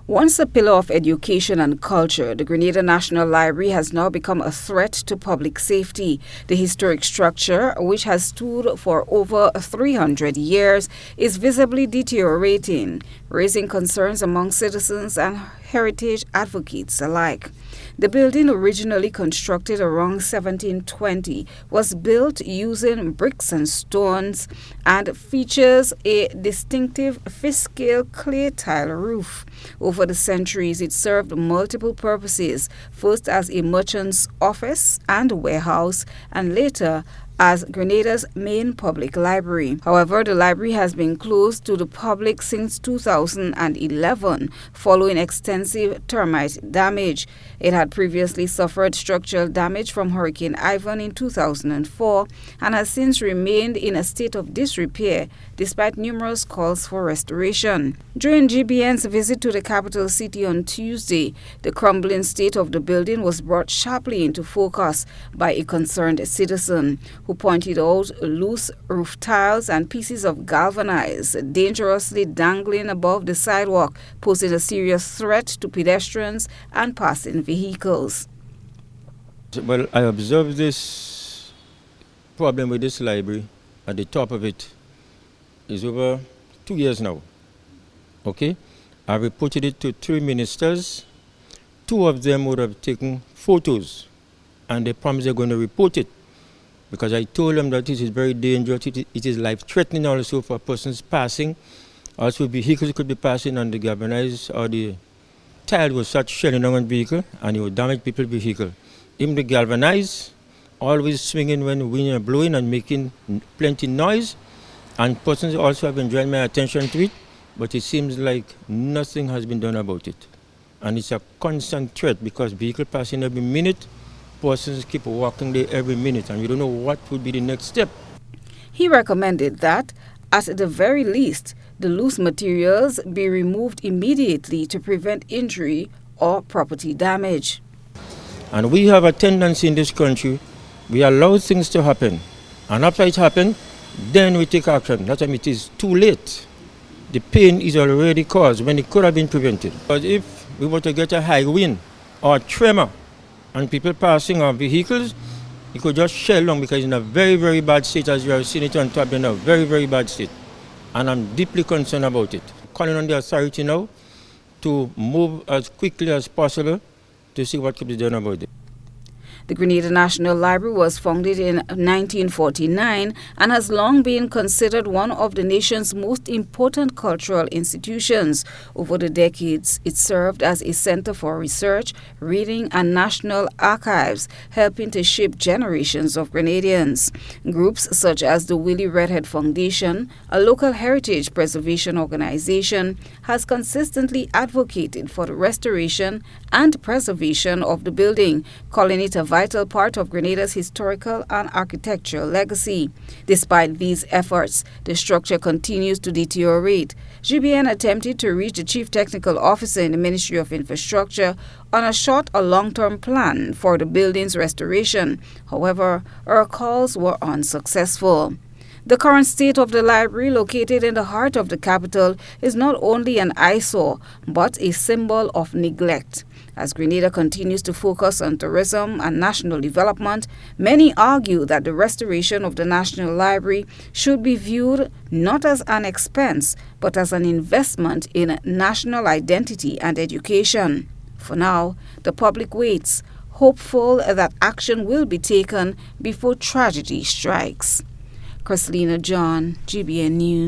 Once a pillar of education and culture, the Grenada National Library has now become a threat to public safety. The historic structure, which has stood for over 300 years, is visibly deteriorating, raising concerns among citizens and heritage advocates alike. The building, originally constructed around 1720, was built using bricks and stones and features a distinctive fish-scale clay tile roof. Over the centuries, it served multiple purposes, first as a merchant's office and warehouse, and later as Grenada's main public library. However, the library has been closed to the public since 2011 following extensive termite damage. It had previously suffered structural damage from Hurricane Ivan in 2004 and has since remained in a state of disrepair despite numerous calls for restoration. During GBN's visit to the capital city on Tuesday, the crumbling state of the building was brought sharply into focus by a concerned citizen who pointed out loose roof tiles and pieces of galvanized dangerously dangling above the sidewalk, posing a serious threat to pedestrians and passing vehicles. Well, I observed this problem with this library at the top of it is over 2 years now. Okay? I reported it to 3 ministers. 2 of them would have taken photos and they promised they're going to report it, because I told them that it is very dangerous, it is life-threatening also for persons passing. Also vehicles could be passing on the galvanized or the tile was such shelling on a vehicle and it would damage people's vehicle. Even the galvanized, always swinging when wind is blowing and making plenty noise. And persons also have been drawing my attention to it, but it seems like nothing has been done about it. And it's a constant threat because vehicles passing every minute, persons keep walking there every minute, and we don't know what would be the next step. He recommended that, at the very least, the loose materials be removed immediately to prevent injury or property damage. And we have a tendency in this country, we allow things to happen, and after it happens, then we take action. That time it is too late. The pain is already caused when it could have been prevented. But if we were to get a high wind or a tremor, and people passing on vehicles, it could just shell down because it's in a very, very bad state, as you have seen it on top, in a very, very bad state. And I'm deeply concerned about it. Calling on the authority now to move as quickly as possible to see what can be done about it. The Grenada National Library was founded in 1949 and has long been considered one of the nation's most important cultural institutions. Over the decades, it served as a center for research, reading, and national archives, helping to shape generations of Grenadians. Groups such as the Willie Redhead Foundation, a local heritage preservation organization, has consistently advocated for the restoration and preservation of the building, calling it a vital part of Grenada's historical and architectural legacy. Despite these efforts, the structure continues to deteriorate. GBN attempted to reach the Chief Technical Officer in the Ministry of Infrastructure on a short or long-term plan for the building's restoration. However, our calls were unsuccessful. The current state of the library, located in the heart of the capital, is not only an eyesore, but a symbol of neglect. As Grenada continues to focus on tourism and national development, many argue that the restoration of the National Library should be viewed not as an expense, but as an investment in national identity and education. For now, the public waits, hopeful that action will be taken before tragedy strikes. Chrislina John, GBN News.